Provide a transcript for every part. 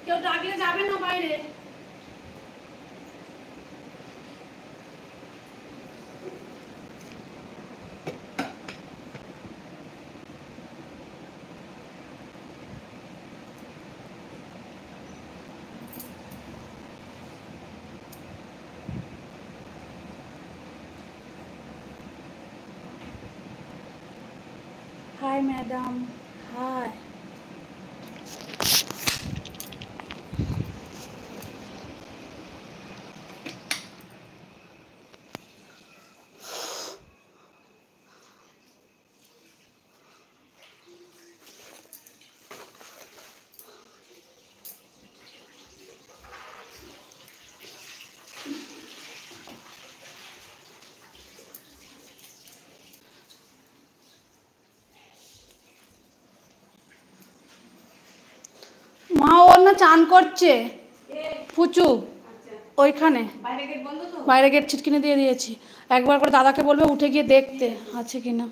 কেউ ডাকলে যাবে না বাইরে। Hi madam. Hi. মা ওর না চান করছে পুচু ওইখানে বাইরে গেট ছিটকিনে দিয়ে দিয়েছি। একবার করে দাদাকে বলবে উঠে গিয়ে দেখতে আছে কিনা।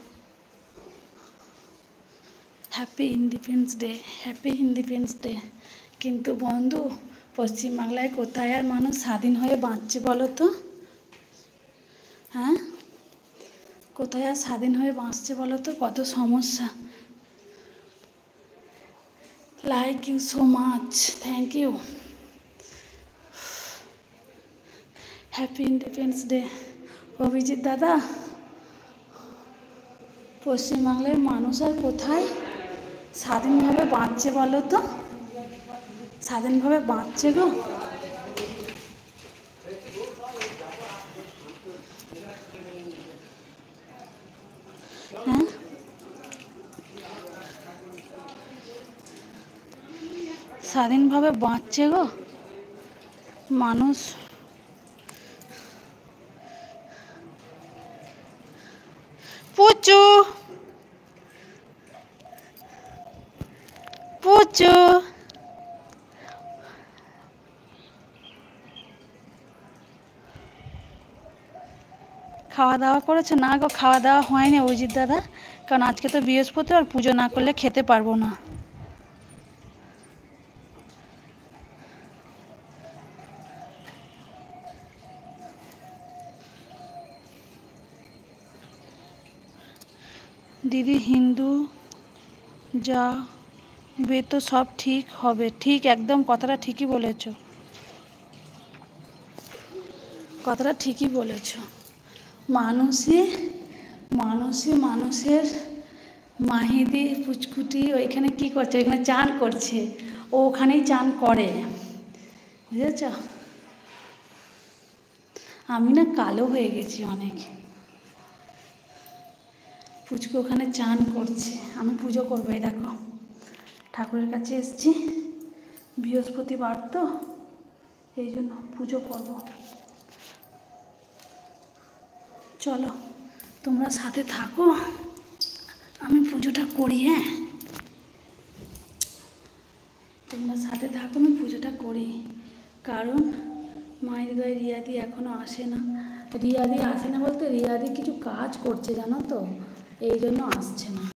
Happy independence day, happy independence day. কিন্তু বন্ধু, পশ্চিমবাংলায় কোথায় আর মানুষ স্বাধীন হয়ে বাঁচছে বলো তো? হ্যাঁ, কোথায় আর স্বাধীন হয়ে বাঁচছে বলো তো? কত সমস্যা। Like you so much, thank you. Happy independence day. Abhijit দাদা, পশ্চিমবাংলার মানুষ আর কোথায় স্বাধীনভাবে বাঁচছে বলো তো? স্বাধীনভাবে বাঁচছে গো। হ্যাঁ, স্বাধীনভাবে বাঁচছে গো মানুষ। পুচু পুচু, খাওয়া দাওয়া করেছে? না গো, খাওয়া দাওয়া হয়নি অভিজিৎ দাদা, কারণ আজকে তো বৃহস্পতিবার, পুজো না করলে খেতে পারবো না। দিদি, হিন্দু যাবে তো সব ঠিক হবে। ঠিক, একদম কথাটা ঠিকই বলেছ, কথাটা ঠিকই বলেছ। মানুষে মানুষে মানুষের মাহিদি পুচকুটি ওইখানে কি করছে? ওইখানে চান করছে, ও ওখানেই চান করে, বুঝেছ? আমি না কালো হয়ে গেছি অনেক। পুচকু ওখানে চান করছে, আমি পুজো করবো। এই দেখো, ঠাকুরের কাছে এসেছি, বৃহস্পতিবার তো এই জন্য পুজো করব। চলো তোমরা সাথে থাকো, আমি পুজোটা করি। হ্যাঁ, তোমরা সাথে থাকো, আমি পুজোটা করি। কারণ মায়ের গায়ে রিয়াদি এখনও আসে না। রিয়াদি আসে না বলতে রিয়াদি কিছু কাজ করছে জানো তো, এই জন্য আসছে না।